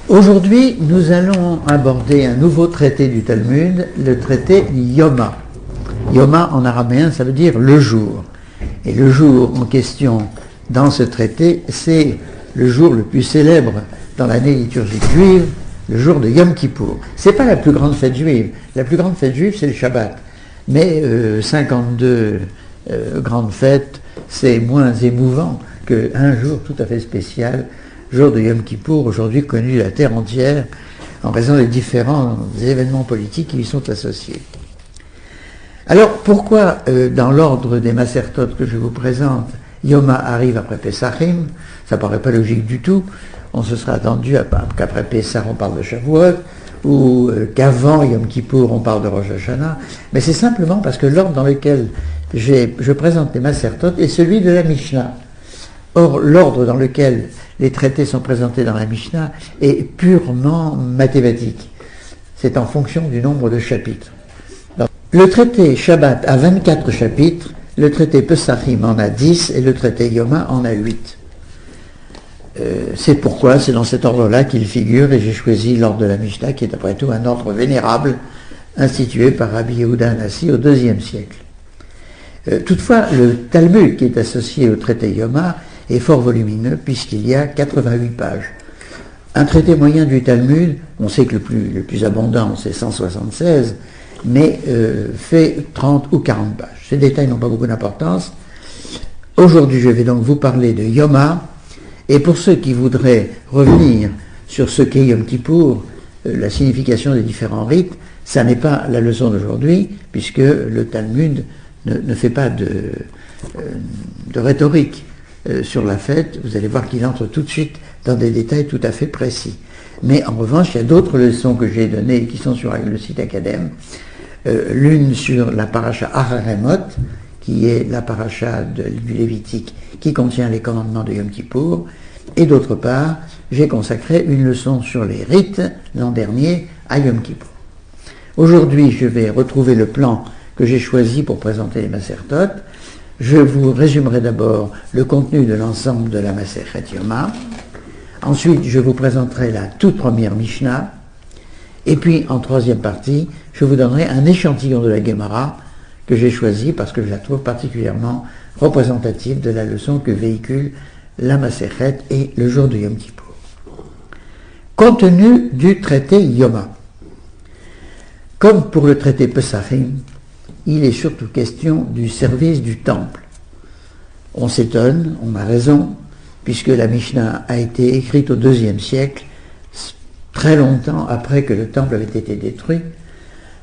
Aujourd'hui, nous allons aborder un nouveau traité du Talmud, le traité Yoma. Yoma en araméen, ça veut dire le jour. Et le jour en question dans ce traité, c'est le jour le plus célèbre dans l'année liturgique juive, le jour de Yom Kippour. C'est pas la plus grande fête juive. La plus grande fête juive, c'est le Shabbat. Mais 52 grandes fêtes, c'est moins émouvant qu'un jour tout à fait spécial, jour de Yom Kippour, aujourd'hui connu de la terre entière, en raison des différents événements politiques qui y sont associés. Alors, pourquoi, dans l'ordre des Masertot que je vous présente, Yoma arrive après Pesachim? Ça ne paraît pas logique du tout. On se serait attendu qu'après Pessah, on parle de Shavuot, ou qu'avant Yom Kippour, on parle de Rosh Hashanah. Mais c'est simplement parce que l'ordre dans lequel je présente les Masertot est celui de la Mishnah. Or, l'ordre dans lequel les traités sont présentés dans la Mishnah est purement mathématique. C'est en fonction du nombre de chapitres. Donc, le traité Shabbat a 24 chapitres, le traité Pesachim en a 10 et le traité Yoma en a 8. C'est pourquoi c'est dans cet ordre-là qu'il figure, et j'ai choisi l'ordre de la Mishnah, qui est après tout un ordre vénérable, institué par Rabbi Yehuda Hanassi au IIe siècle. Toutefois, le Talmud qui est associé au traité Yoma est fort volumineux, puisqu'il y a 88 pages. Un traité moyen du Talmud, on sait que le plus abondant, c'est 176, mais fait 30 ou 40 pages. Ces détails n'ont pas beaucoup d'importance. Aujourd'hui, je vais donc vous parler de Yoma, et pour ceux qui voudraient revenir sur ce qu'est Yom Kippour, la signification des différents rites, ça n'est pas la leçon d'aujourd'hui, puisque le Talmud ne fait pas de rhétorique sur la fête. Vous allez voir qu'il entre tout de suite dans des détails tout à fait précis. Mais en revanche, il y a d'autres leçons que j'ai données qui sont sur le site Academ. L'une sur la paracha Hararemot, qui est la paracha du Lévitique qui contient les commandements de Yom Kippour, et d'autre part, j'ai consacré une leçon sur les rites l'an dernier à Yom Kippour. Aujourd'hui, je vais retrouver le plan que j'ai choisi pour présenter les Masertot. Je vous résumerai d'abord le contenu de l'ensemble de la Masechet Yoma. Ensuite, je vous présenterai la toute première Mishnah. Et puis, en troisième partie, je vous donnerai un échantillon de la Gemara que j'ai choisi parce que je la trouve particulièrement représentative de la leçon que véhicule la Masechet et le jour de Yom Kippour. Contenu du traité Yoma. Comme pour le traité Pesachim, il est surtout question du service du temple. On s'étonne, on a raison, puisque la Mishnah a été écrite au IIe siècle, très longtemps après que le temple avait été détruit.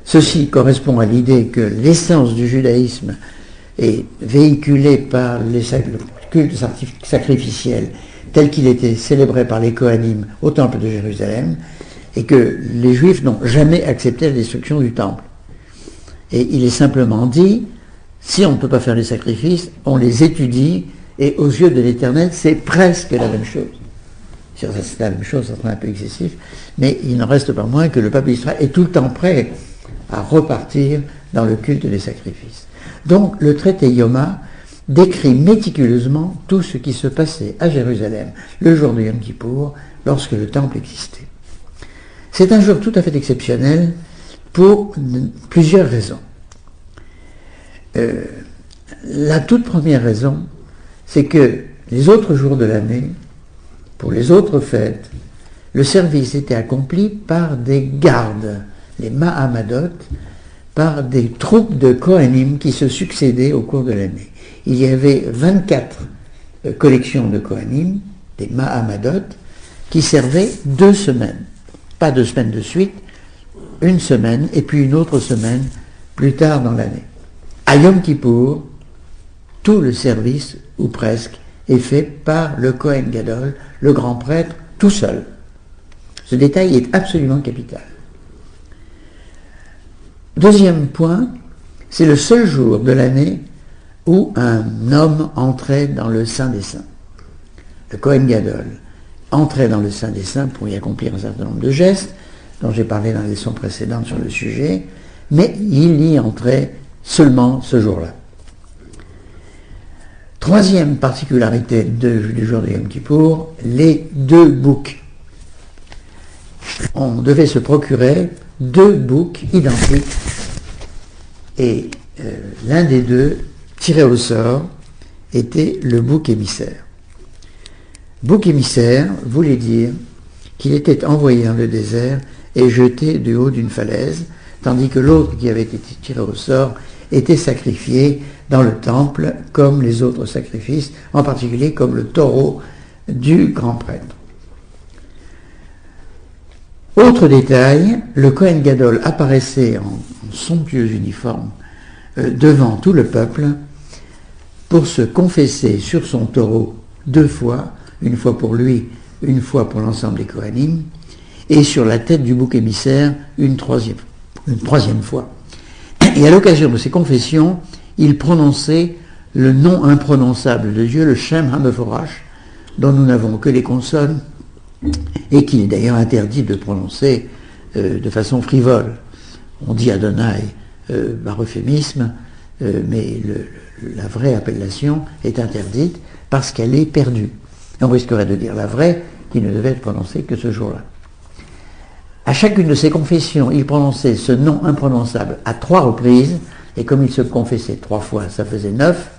Ceci correspond à l'idée que l'essence du judaïsme est véhiculée par le culte sacrificiel tel qu'il était célébré par les Kohanim au temple de Jérusalem, et que les Juifs n'ont jamais accepté la destruction du temple. Et il est simplement dit, si on ne peut pas faire les sacrifices, on les étudie, et aux yeux de l'Éternel, c'est presque la même chose. Si c'est la même chose, ça serait un peu excessif, mais il n'en reste pas moins que le peuple d'Israël est tout le temps prêt à repartir dans le culte des sacrifices. Donc, le traité Yoma décrit méticuleusement tout ce qui se passait à Jérusalem le jour de Yom Kippour, lorsque le temple existait. C'est un jour tout à fait exceptionnel pour plusieurs raisons. La toute première raison, c'est que les autres jours de l'année, pour les autres fêtes, le service était accompli par des gardes, les Mahamadot, par des troupes de Kohanim qui se succédaient au cours de l'année. Il y avait 24 collections de Kohanim, des Mahamadot, qui servaient 2 semaines. Pas 2 semaines de suite, 1 semaine, et puis une autre semaine plus tard dans l'année. À Yom Kippour, tout le service, ou presque, est fait par le Kohen Gadol, le grand prêtre, tout seul. Ce détail est absolument capital. Deuxième point, c'est le seul jour de l'année où un homme entrait dans le Saint des Saints. Le Kohen Gadol entrait dans le Saint des Saints pour y accomplir un certain nombre de gestes, dont j'ai parlé dans les leçons précédentes sur le sujet, mais il y entrait seulement ce jour-là. Troisième particularité du jour de Yom Kippour, les 2 boucs. on devait se procurer 2 boucs identiques et l'un des 2, tiré au sort, était le bouc émissaire. Bouc émissaire voulait dire qu'il était envoyé dans le désert et jeté du haut d'une falaise, tandis que l'autre qui avait été tiré au sort était sacrifié dans le temple comme les autres sacrifices, en particulier comme le taureau du grand prêtre. Autre détail, le Kohen Gadol apparaissait en somptueux uniforme devant tout le peuple pour se confesser sur son taureau 2 fois, une fois pour lui, une fois pour l'ensemble des Kohanim, et sur la tête du bouc émissaire une troisième fois. Et à l'occasion de ces confessions, il prononçait le nom imprononçable de Dieu, le Shem HaMeforash, dont nous n'avons que les consonnes, et qu'il est d'ailleurs interdit de prononcer de façon frivole. On dit Adonai par euphémisme, mais la vraie appellation est interdite parce qu'elle est perdue. Et on risquerait de dire la vraie qui ne devait être prononcée que ce jour-là. À chacune de ces confessions, il prononçait ce nom imprononçable à 3 reprises, et comme il se confessait 3 fois, ça faisait 9,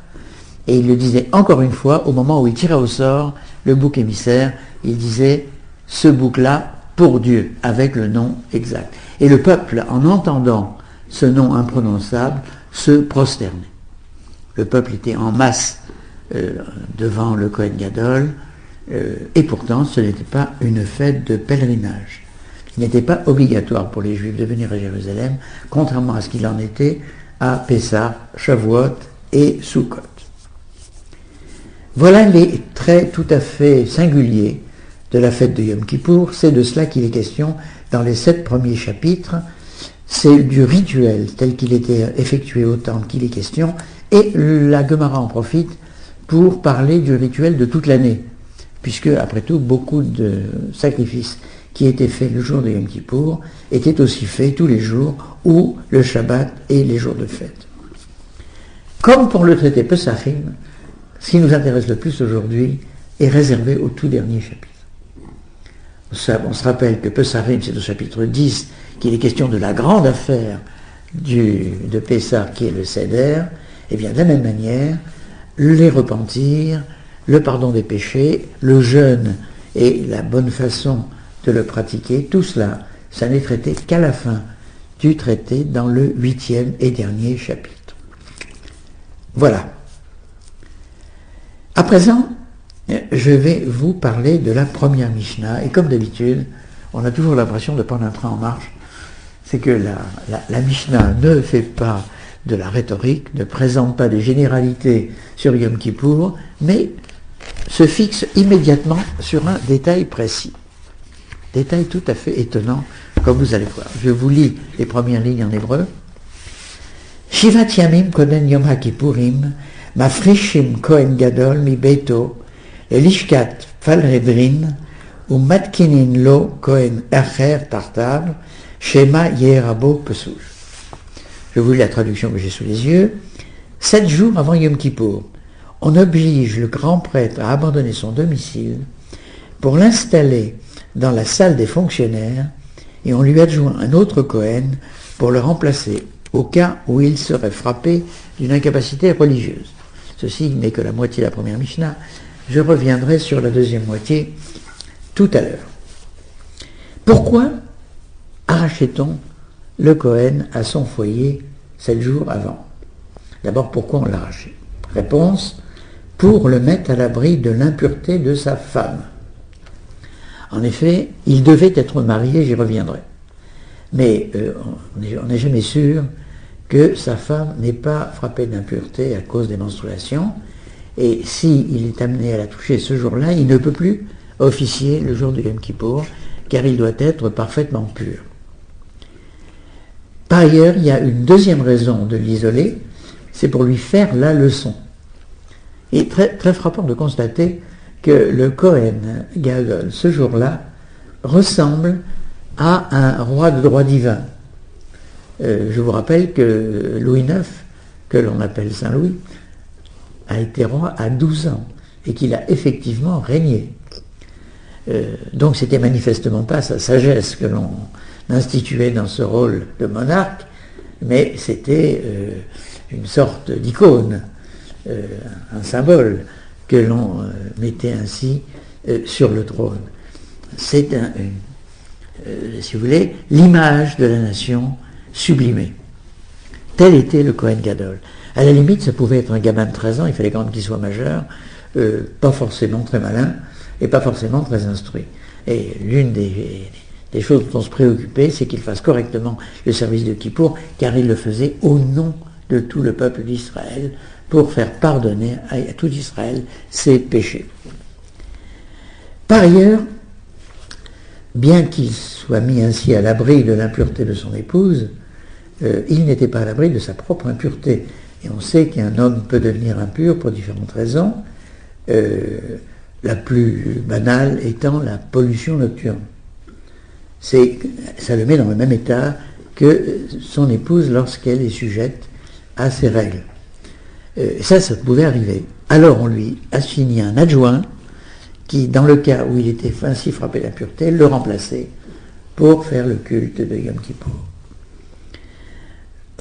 et il le disait encore une fois au moment où il tirait au sort le bouc émissaire, il disait ce bouc-là pour Dieu, avec le nom exact. Et le peuple, en entendant ce nom imprononçable, se prosternait. Le peuple était en masse devant le Kohen Gadol, et pourtant ce n'était pas une fête de pèlerinage. Il n'était pas obligatoire pour les Juifs de venir à Jérusalem, contrairement à ce qu'il en était à Pessah, Shavuot et Sukkot. Voilà les traits tout à fait singuliers de la fête de Yom Kippour. C'est de cela qu'il est question dans les 7 premiers chapitres. C'est du rituel tel qu'il était effectué au temple qu'il est question, et la Gemara en profite pour parler du rituel de toute l'année, puisque après tout beaucoup de sacrifices qui étaient faits le jour de Yom Kippour étaient aussi faits tous les jours, ou le Shabbat et les jours de fête. Comme pour le traité Pesachim, ce qui nous intéresse le plus aujourd'hui est réservé au tout dernier chapitre. On se rappelle que Pesachim, c'est au chapitre 10 qu'il est question de la grande affaire de Pessah qui est le Seder. Et bien de la même manière, les repentirs, le pardon des péchés, le jeûne et la bonne façon de le pratiquer, tout cela, ça n'est traité qu'à la fin du traité dans le 8e et dernier chapitre. Voilà. À présent, je vais vous parler de la première Mishnah, et comme d'habitude, on a toujours l'impression de prendre un train en marche. C'est que la Mishnah ne fait pas de la rhétorique, ne présente pas des généralités sur Yom Kippour, mais se fixe immédiatement sur un détail précis. Détail tout à fait étonnant, comme vous allez voir. Je vous lis les premières lignes en hébreu. Shivat Yamim Koden Yom HaKippurim, Mafrishim Kohen Gadol mi Beito, Elishkat Falredrin, ou Matkinin Lo Kohen Acher Tartav, Shema Yerabo Pesuj. Je vous lis la traduction que j'ai sous les yeux. 7 jours avant Yom Kippour, on oblige le grand prêtre à abandonner son domicile pour l'installer dans la salle des fonctionnaires, et on lui adjoint un autre Kohen pour le remplacer au cas où il serait frappé d'une incapacité religieuse. Ceci n'est que la moitié de la première Mishnah. Je reviendrai sur la deuxième moitié tout à l'heure. Pourquoi arrachait-on le Kohen à son foyer 7 jours avant? D'abord, pourquoi on l'arrachait? Réponse, pour le mettre à l'abri de l'impureté de sa femme. En effet, il devait être marié, j'y reviendrai. Mais on n'est jamais sûr que sa femme n'ait pas frappé d'impureté à cause des menstruations, et s'il est amené à la toucher ce jour-là, il ne peut plus officier le jour de Yom Kippour, car il doit être parfaitement pur. Par ailleurs, il y a une deuxième raison de l'isoler, c'est pour lui faire la leçon. Et très, très frappant de constater que le Kohen Gadol, ce jour-là, ressemble à un roi de droit divin. Je vous rappelle que Louis IX, que l'on appelle Saint-Louis, a été roi à 12 ans et qu'il a effectivement régné. Donc c'était manifestement pas sa sagesse que l'on instituait dans ce rôle de monarque, mais c'était une sorte d'icône, un symbole que l'on mettait ainsi sur le trône. C'est, si vous voulez, l'image de la nation sublimée. Tel était le Kohen Gadol. À la limite, ça pouvait être un gamin de 13 ans, il fallait quand même qu'il soit majeur, pas forcément très malin et pas forcément très instruit. Et l'une des choses dont on se préoccupait, c'est qu'il fasse correctement le service de Kippour, car il le faisait au nom de tout le peuple d'Israël, pour faire pardonner à tout Israël ses péchés. Par ailleurs, bien qu'il soit mis ainsi à l'abri de l'impureté de son épouse, il n'était pas à l'abri de sa propre impureté. Et on sait qu'un homme peut devenir impur pour différentes raisons, la plus banale étant la pollution nocturne. Ça le met dans le même état que son épouse lorsqu'elle est sujette à ses règles. Ça pouvait arriver. Alors on lui assignait un adjoint qui, dans le cas où il était ainsi frappé d'impureté, le remplaçait pour faire le culte de Yom Kippour.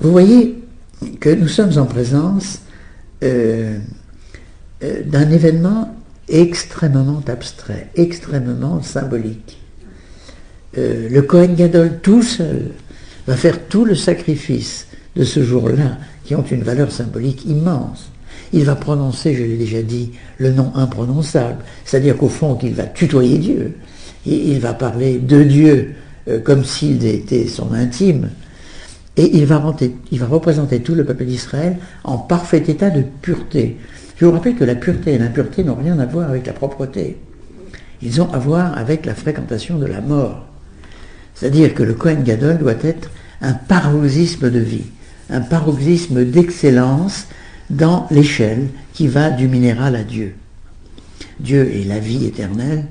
Vous voyez que nous sommes en présence d'un événement extrêmement abstrait, extrêmement symbolique. Le Kohen Gadol tout seul va faire tout le sacrifice de ce jour-là, qui ont une valeur symbolique immense. Il va prononcer, je l'ai déjà dit, le nom imprononçable, c'est-à-dire qu'au fond, qu'il va tutoyer Dieu. Il va parler de Dieu comme s'il était son intime. Et il va représenter tout le peuple d'Israël en parfait état de pureté. Je vous rappelle que la pureté et l'impureté n'ont rien à voir avec la propreté. Ils ont à voir avec la fréquentation de la mort. C'est-à-dire que le Kohen Gadol doit être un paroxysme de vie, un paroxysme d'excellence dans l'échelle qui va du minéral à Dieu. Dieu est la vie éternelle.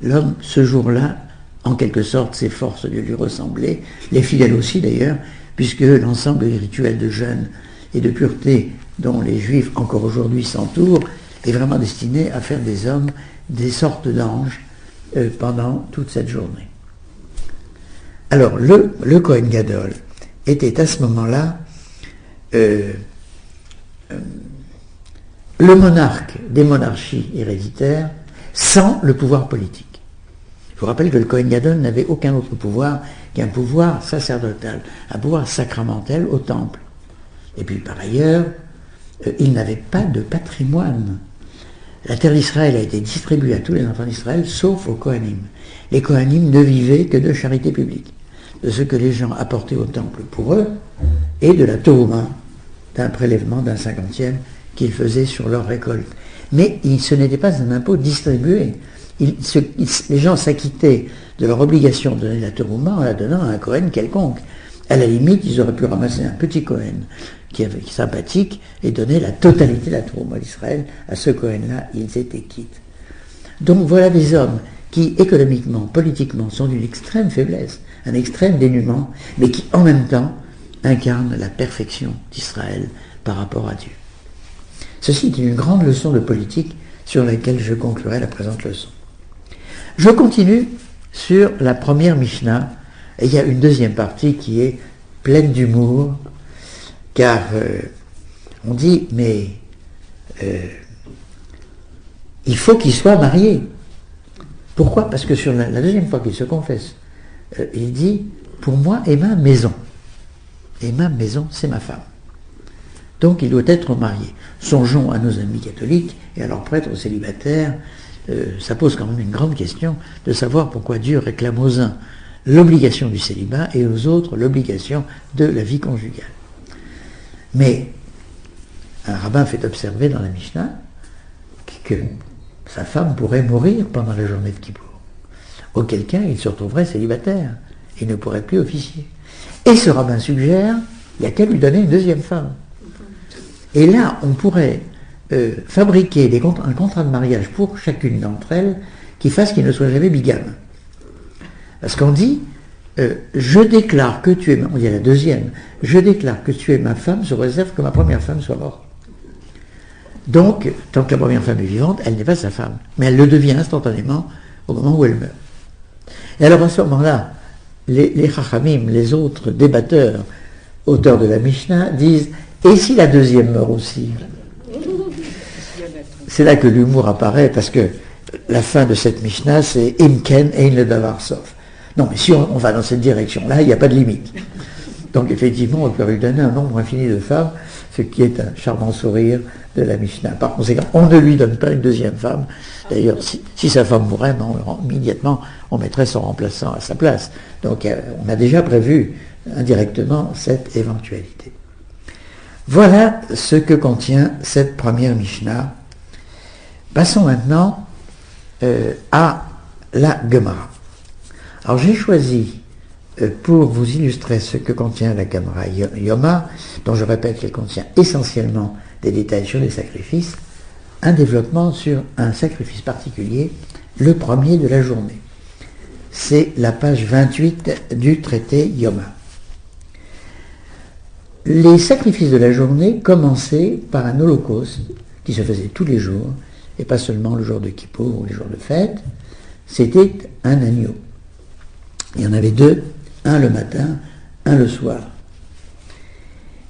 L'homme, ce jour-là, en quelque sorte, s'efforce de lui ressembler, les fidèles aussi d'ailleurs, puisque l'ensemble des rituels de jeûne et de pureté dont les Juifs encore aujourd'hui s'entourent est vraiment destiné à faire des hommes des sortes d'anges pendant toute cette journée. Alors, le Kohen Gadol était à ce moment-là le monarque des monarchies héréditaires sans le pouvoir politique. Je vous rappelle que le Kohen Gadol n'avait aucun autre pouvoir qu'un pouvoir sacerdotal, un pouvoir sacramentel au temple. Et puis par ailleurs, il n'avait pas de patrimoine. La terre d'Israël a été distribuée à tous les enfants d'Israël, sauf aux Kohanim. Les Kohanim ne vivaient que de charité publique, de ce que les gens apportaient au temple pour eux, et de la Toruma, d'un prélèvement d'un 50e qu'ils faisaient sur leur récolte. Mais ce n'était pas un impôt distribué. Les gens s'acquittaient de leur obligation de donner la Toruma en la donnant à un Kohen quelconque. À la limite, ils auraient pu ramasser un petit Kohen qui est sympathique et donner la totalité de la Toruma d'Israël à ce Kohen-là. Ils étaient quittes. Donc voilà des hommes qui, économiquement, politiquement, sont d'une extrême faiblesse, un extrême dénuement, mais qui, en même temps, incarnent la perfection d'Israël par rapport à Dieu. Ceci est une grande leçon de politique sur laquelle je conclurai la présente leçon. Je continue sur la première Mishnah, et il y a une deuxième partie qui est pleine d'humour, car on dit, mais il faut qu'il soit marié. Pourquoi ? Parce que sur la deuxième fois qu'il se confesse, il dit, pour moi et ma maison. Et ma maison, c'est ma femme. Donc il doit être marié. Songeons à nos amis catholiques et à leurs prêtres célibataires. Ça pose quand même une grande question de savoir pourquoi Dieu réclame aux uns l'obligation du célibat et aux autres l'obligation de la vie conjugale. Mais un rabbin fait observer dans la Mishnah que sa femme pourrait mourir pendant la journée de Kippour. Auquel cas, il se retrouverait célibataire et ne pourrait plus officier. Et ce rabbin suggère, il n'y a qu'à lui donner une deuxième femme. Et là, on pourrait fabriquer un contrat de mariage pour chacune d'entre elles qui fasse qu'il ne soit jamais bigame. Parce qu'on dit, je déclare que tu es, on dit à la deuxième, je déclare que tu es ma femme sous réserve que ma première femme soit morte. Donc, tant que la première femme est vivante, elle n'est pas sa femme. Mais elle le devient instantanément au moment où elle meurt. Et alors à ce moment-là, les Chachamim, les autres débatteurs, auteurs de la Mishnah, disent « Et si la deuxième meurt aussi ?» C'est là que l'humour apparaît, parce que la fin de cette Mishnah, c'est « Imken ein le davar sof ». Non, mais si on va dans cette direction-là, il n'y a pas de limite. Donc effectivement, on peut lui donner un nombre infini de femmes, ce qui est un charmant sourire de la Mishnah. Par conséquent, on ne lui donne pas une deuxième femme. D'ailleurs, si sa femme mourait, immédiatement, on mettrait son remplaçant à sa place. Donc on a déjà prévu indirectement cette éventualité. Voilà ce que contient cette première Mishnah. Passons maintenant à la Gemara. Alors j'ai choisi, pour vous illustrer ce que contient la Gemara Yoma, dont je répète qu'elle contient essentiellement des détails sur les sacrifices, un développement sur un sacrifice particulier, le premier de la journée. C'est la page 28 du traité Yoma. Les sacrifices de la journée commençaient par un holocauste qui se faisait tous les jours, et pas seulement le jour de Kippour ou les jours de fête. C'était un agneau. Il y en avait deux, un le matin, un le soir.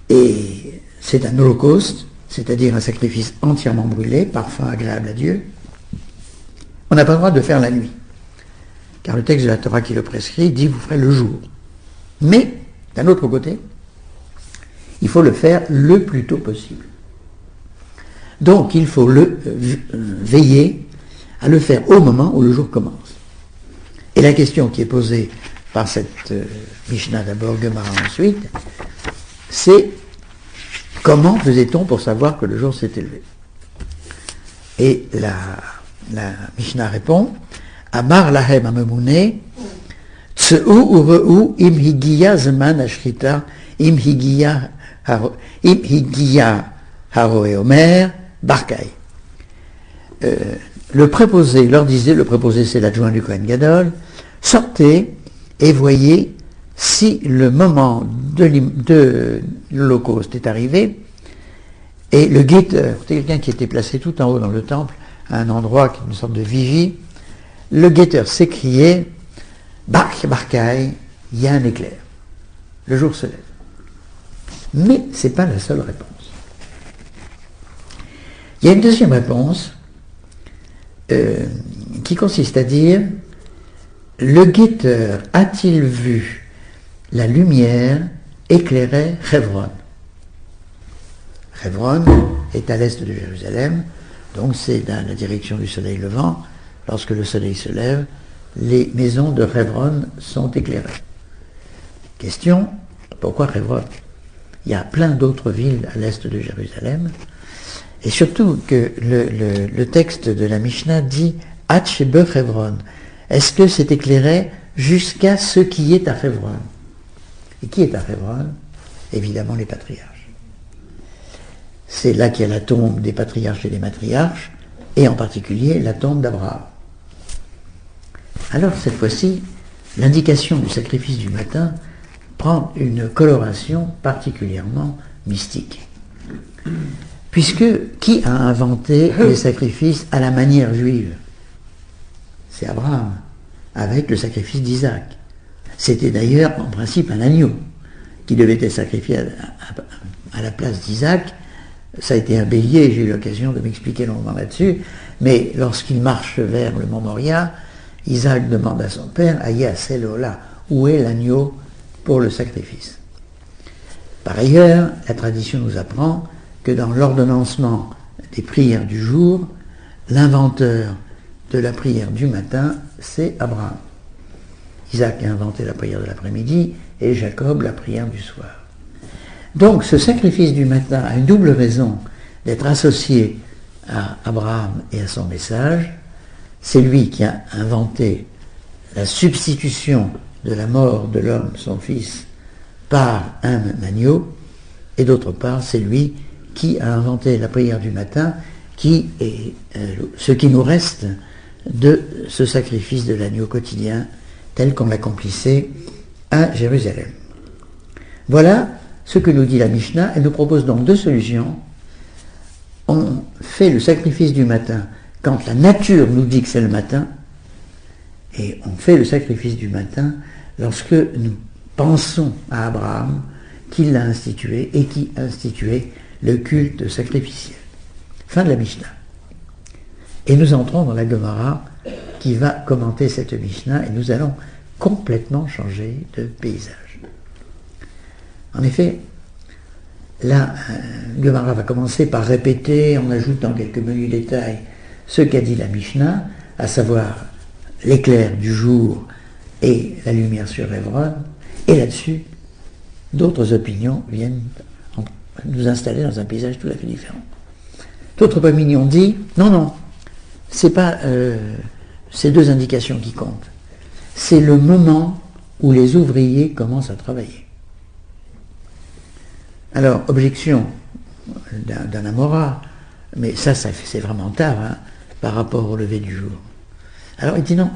Et c'est un holocauste, c'est-à-dire un sacrifice entièrement brûlé, parfum agréable à Dieu. On n'a pas le droit de le faire la nuit, car le texte de la Torah qui le prescrit dit « vous ferez le jour ». Mais, d'un autre côté, il faut le faire le plus tôt possible. Donc, il faut veiller à le faire au moment où le jour commence. Et la question qui est posée par cette Mishnah d'abord, Gemara ensuite, c'est comment faisait-on pour savoir que le jour s'est élevé? Et la Mishnah répond, Amar lahem amemune, tseu ureu im higiya zman ashrita, im higiya haroe omer, barkai. Le préposé leur disait, le préposé c'est l'adjoint du Kohen Gadol, sortez et voyez si le moment de l'Holocauste est arrivé, et le guetteur, c'est quelqu'un qui était placé tout en haut dans le temple, à un endroit qui est une sorte de vigie, le guetteur s'écriait, Barkai, il y a un éclair. Le jour se lève. Mais ce n'est pas la seule réponse. Il y a une deuxième réponse qui consiste à dire, le guetteur a-t-il vu la lumière éclairer Hebron? Hebron est à l'est de Jérusalem, donc c'est dans la direction du soleil levant. Lorsque le soleil se lève, les maisons de Hebron sont éclairées. Question, pourquoi Hebron? Il y a plein d'autres villes à l'est de Jérusalem, et surtout que le texte de la Mishnah dit « Hatshebe Hebron ». Est-ce que c'est éclairé jusqu'à ce qui est à Hebron? Et qui est à Hebron? Évidemment les patriarches. C'est là qu'il y a la tombe des patriarches et des matriarches, et en particulier la tombe d'Abraham. Alors cette fois-ci, l'indication du sacrifice du matin prend une coloration particulièrement mystique. Puisque qui a inventé les sacrifices à la manière juive? C'est Abraham, avec le sacrifice d'Isaac. C'était d'ailleurs en principe un agneau qui devait être sacrifié à la place d'Isaac. Ça a été un bélier, j'ai eu l'occasion de m'expliquer longuement là-dessus, mais lorsqu'il marche vers le mont Moria, Isaac demande à son père, Aya Selola, où est l'agneau pour le sacrifice? Par ailleurs, la tradition nous apprend que dans l'ordonnancement des prières du jour, l'inventeur de la prière du matin, c'est Abraham. Isaac a inventé la prière de l'après-midi et Jacob la prière du soir. Donc ce sacrifice du matin a une double raison d'être associé à Abraham et à son message. C'est lui qui a inventé la substitution de la mort de l'homme, son fils, par un agneau, et d'autre part, c'est lui qui a inventé la prière du matin, qui est ce qui nous reste de ce sacrifice de l'agneau quotidien tel qu'on l'accomplissait à Jérusalem. Voilà ce que nous dit la Mishnah. Elle nous propose donc deux solutions. On fait le sacrifice du matin quand la nature nous dit que c'est le matin, Et on fait le sacrifice du matin lorsque nous pensons à Abraham, qui l'a institué et qui instituait le culte sacrificiel. Fin de la Mishnah. Et nous entrons dans la Gemara qui va commenter cette Mishnah et nous allons complètement changer de paysage. En effet, la Gemara va commencer par répéter, en ajoutant quelques menus détails, ce qu'a dit la Mishnah, à savoir l'éclair du jour et la lumière sur Hébron, et là-dessus, d'autres opinions viennent nous installer dans un paysage tout à fait différent. D'autres opinions dit, non, c'est pas ces deux indications qui comptent. C'est le moment où les ouvriers commencent à travailler. Alors, objection d'un Amora, mais ça c'est vraiment tard, hein, par rapport au lever du jour. Alors, il dit non,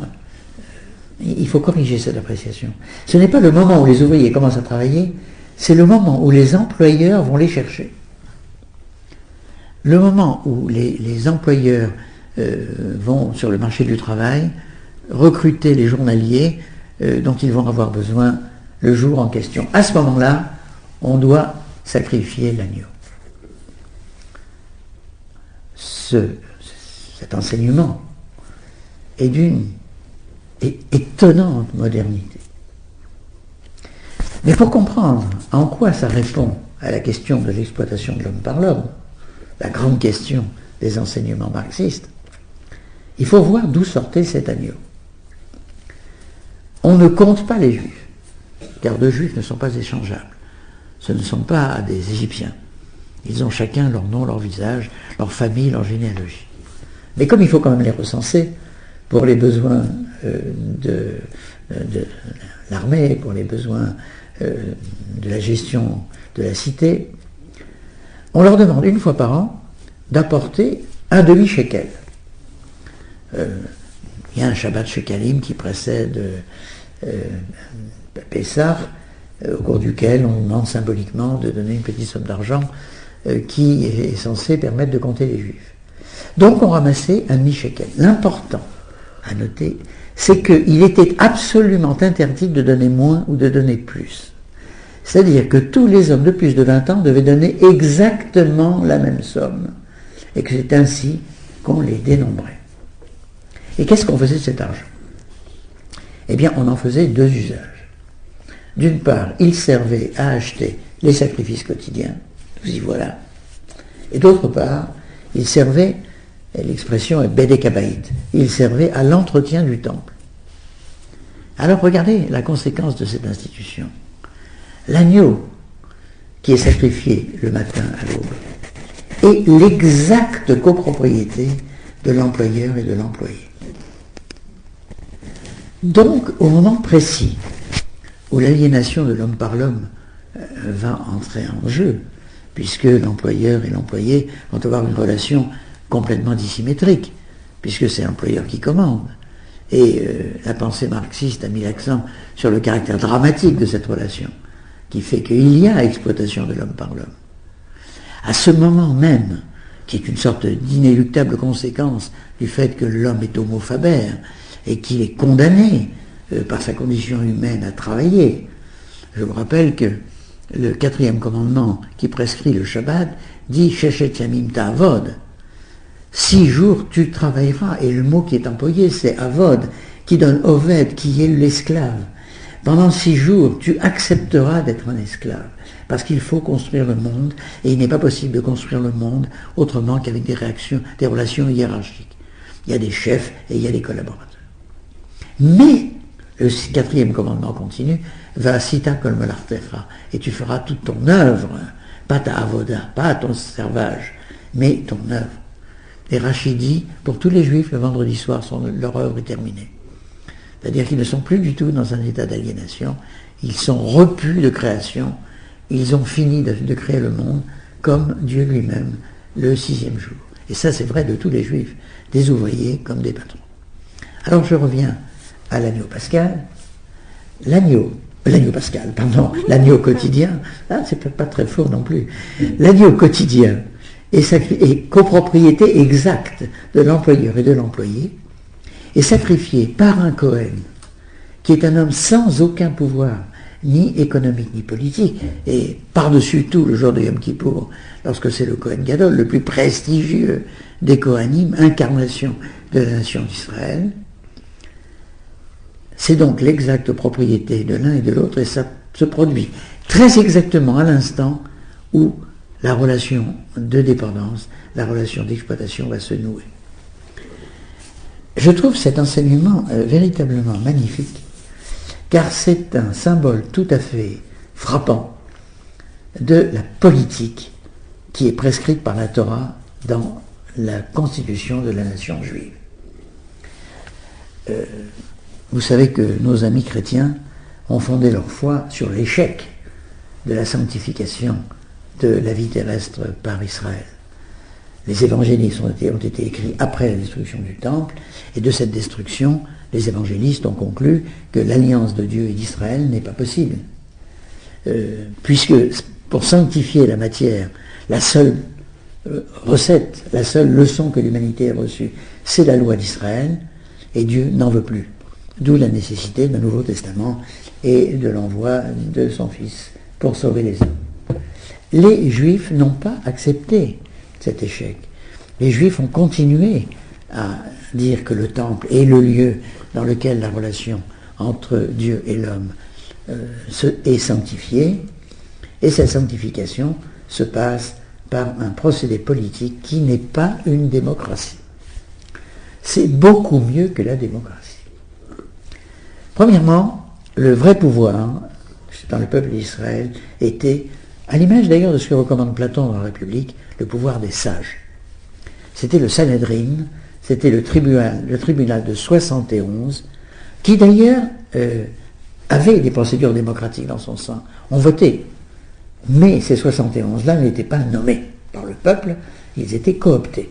il faut corriger cette appréciation. Ce n'est pas le moment où les ouvriers commencent à travailler, c'est le moment où les employeurs vont les chercher. Le moment où les employeurs vont sur le marché du travail recruter les journaliers dont ils vont avoir besoin le jour en question. À ce moment-là, on doit sacrifier l'agneau. Cet enseignement est d'une étonnante modernité. Mais pour comprendre en quoi ça répond à la question de l'exploitation de l'homme par l'homme, la grande question des enseignements marxistes, il faut voir d'où sortait cet agneau. On ne compte pas les juifs, car deux juifs ne sont pas échangeables. Ce ne sont pas des Égyptiens. Ils ont chacun leur nom, leur visage, leur famille, leur généalogie. Mais comme il faut quand même les recenser pour les besoins de l'armée, pour les besoins de la gestion de la cité, on leur demande une fois par an d'apporter un demi-shekel. Il y a un Shabbat Shekalim qui précède Pessah, au cours duquel on demande symboliquement de donner une petite somme d'argent qui est censée permettre de compter les juifs. Donc on ramassait un demi-shekel. L'important à noter, c'est qu'il était absolument interdit de donner moins ou de donner plus. C'est-à-dire que tous les hommes de plus de 20 ans devaient donner exactement la même somme, et que c'est ainsi qu'on les dénombrait. Et qu'est-ce qu'on faisait de cet argent? Eh bien, on en faisait deux usages. D'une part, il servait à acheter les sacrifices quotidiens, nous y voilà. Et d'autre part, il servait, l'expression est bédékabaït, il servait à l'entretien du temple. Alors regardez la conséquence de cette institution. L'agneau qui est sacrifié le matin à l'aube est l'exacte copropriété de l'employeur et de l'employé. Donc, au moment précis où l'aliénation de l'homme par l'homme va entrer en jeu, puisque l'employeur et l'employé vont avoir une relation complètement dissymétrique, puisque c'est l'employeur qui commande. Et la pensée marxiste a mis l'accent sur le caractère dramatique de cette relation, qui fait qu'il y a exploitation de l'homme par l'homme. À ce moment même, qui est une sorte d'inéluctable conséquence du fait que l'homme est homo faber et qu'il est condamné par sa condition humaine à travailler. Je vous rappelle que le 4e commandement qui prescrit le Shabbat dit « Sheshet yamim ta'avod ». 6 jours tu travailleras, et le mot qui est employé c'est « avod », qui donne « oved », qui est l'esclave. Pendant 6 jours tu accepteras d'être un esclave, parce qu'il faut construire le monde, et il n'est pas possible de construire le monde autrement qu'avec des relations hiérarchiques. Il y a des chefs et il y a des collaborateurs. Mais le 4e commandement continue, va sita kol melartecha, et tu feras toute ton œuvre, pas ta avoda, pas ton servage, mais ton œuvre. Et Rachid dit, pour tous les juifs, le vendredi soir, leur œuvre est terminée. C'est-à-dire qu'ils ne sont plus du tout dans un état d'aliénation, ils sont repus de création, ils ont fini de créer le monde comme Dieu lui-même le 6e jour. Et ça c'est vrai de tous les juifs, des ouvriers comme des patrons. Alors je reviens à l'agneau pascal. L'agneau quotidien, c'est pas très fort non plus. L'agneau quotidien est copropriété exacte de l'employeur et de l'employé, est sacrifié par un Cohen, qui est un homme sans aucun pouvoir, ni économique ni politique, et par-dessus tout le jour de Yom Kippour, lorsque c'est le Kohen Gadol, le plus prestigieux des Kohanim, incarnation de la nation d'Israël, c'est donc l'exacte propriété de l'un et de l'autre, et ça se produit très exactement à l'instant où la relation de dépendance, la relation d'exploitation va se nouer. Je trouve cet enseignement véritablement magnifique, car c'est un symbole tout à fait frappant de la politique qui est prescrite par la Torah dans la constitution de la nation juive. Vous savez que nos amis chrétiens ont fondé leur foi sur l'échec de la sanctification de la vie terrestre par Israël. Les évangélistes ont été écrits après la destruction du temple, et de cette destruction, les évangélistes ont conclu que l'alliance de Dieu et d'Israël n'est pas possible. Puisque pour sanctifier la matière, la seule recette, la seule leçon que l'humanité a reçue, c'est la loi d'Israël, et Dieu n'en veut plus. D'où la nécessité d'un Nouveau Testament et de l'envoi de son Fils pour sauver les hommes. Les Juifs n'ont pas accepté cet échec. Les Juifs ont continué à dire que le temple est le lieu dans lequel la relation entre Dieu et l'homme est sanctifiée, et cette sanctification se passe par un procédé politique qui n'est pas une démocratie. C'est beaucoup mieux que la démocratie. Premièrement, le vrai pouvoir dans le peuple d'Israël était, à l'image d'ailleurs de ce que recommande Platon dans la République, le pouvoir des sages. C'était le Sanhedrin, c'était le tribunal de 71, qui d'ailleurs avait des procédures démocratiques dans son sein. On votait. Mais ces 71-là n'étaient pas nommés par le peuple, ils étaient cooptés.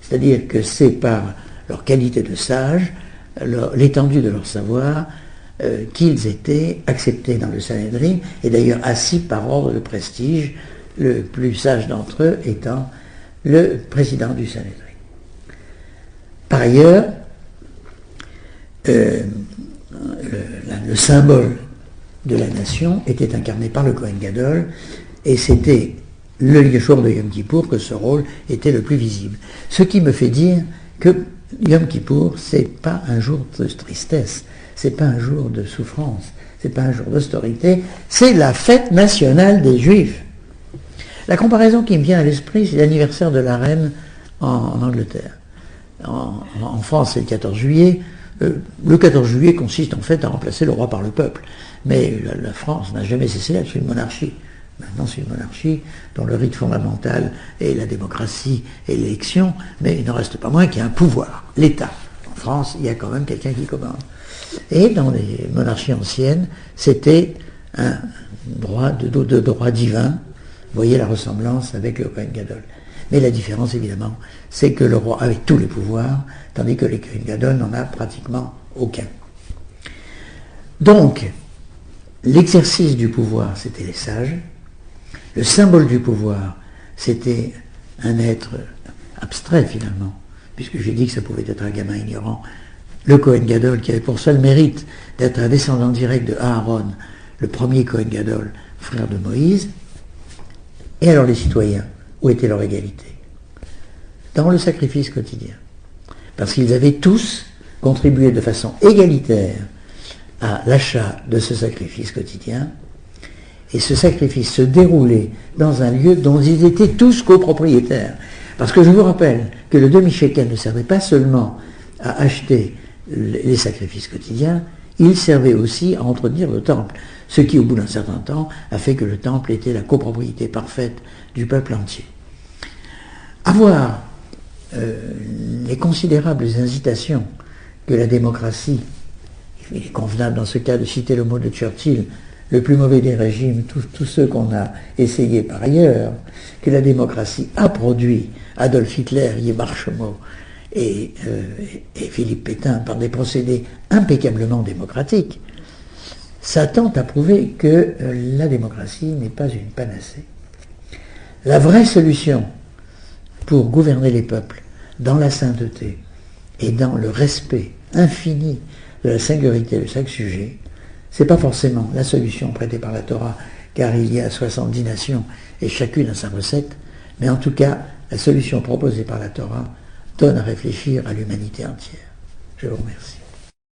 C'est-à-dire que c'est par leur qualité de sages, l'étendue de leur savoir, qu'ils étaient acceptés dans le Sanhedrin, et d'ailleurs assis par ordre de prestige, le plus sage d'entre eux étant le président du Sanhedrin. Par ailleurs, le symbole de la nation était incarné par le Kohen Gadol, et c'était le jour de Yom Kippour que ce rôle était le plus visible. Ce qui me fait dire que Yom Kippour, c'est pas un jour de tristesse, c'est pas un jour de souffrance, c'est pas un jour d'austérité, c'est la fête nationale des Juifs. La comparaison qui me vient à l'esprit, c'est l'anniversaire de la reine en Angleterre. En France, c'est le 14 juillet. Le 14 juillet consiste en fait à remplacer le roi par le peuple. Mais la France n'a jamais cessé d'être une monarchie. Maintenant, c'est une monarchie dont le rite fondamental est la démocratie et l'élection, mais il n'en reste pas moins qu'il y a un pouvoir, l'État. En France, il y a quand même quelqu'un qui commande. Et dans les monarchies anciennes, c'était un droit de droit divin. Vous voyez la ressemblance avec le Kohen Gadol. Mais la différence, évidemment, c'est que le roi avait tous les pouvoirs, tandis que le Kohen Gadol n'en a pratiquement aucun. Donc, l'exercice du pouvoir, c'était les sages. Le symbole du pouvoir, c'était un être abstrait, finalement, puisque j'ai dit que ça pouvait être un gamin ignorant. Le Kohen Gadol, qui avait pour seul mérite d'être un descendant direct de Aaron, le premier Kohen Gadol, frère de Moïse. Et alors les citoyens, où était leur égalité? Dans le sacrifice quotidien. Parce qu'ils avaient tous contribué de façon égalitaire à l'achat de ce sacrifice quotidien, et ce sacrifice se déroulait dans un lieu dont ils étaient tous copropriétaires. Parce que je vous rappelle que le demi-shekel ne servait pas seulement à acheter les sacrifices quotidiens, il servait aussi à entretenir le temple, ce qui, au bout d'un certain temps, a fait que le temple était la copropriété parfaite du peuple entier. Avoir les considérables incitations que la démocratie, il est convenable dans ce cas de citer le mot de Churchill, le plus mauvais des régimes, tous ceux qu'on a essayés par ailleurs, que la démocratie a produit Adolf Hitler, Yébar Shomo et Philippe Pétain par des procédés impeccablement démocratiques, ça tente à prouver que la démocratie n'est pas une panacée. La vraie solution pour gouverner les peuples dans la sainteté et dans le respect infini de la singularité de chaque sujet, ce n'est pas forcément la solution prêtée par la Torah, car il y a 70 nations et chacune a sa recette, mais en tout cas, la solution proposée par la Torah donne à réfléchir à l'humanité entière. Je vous remercie.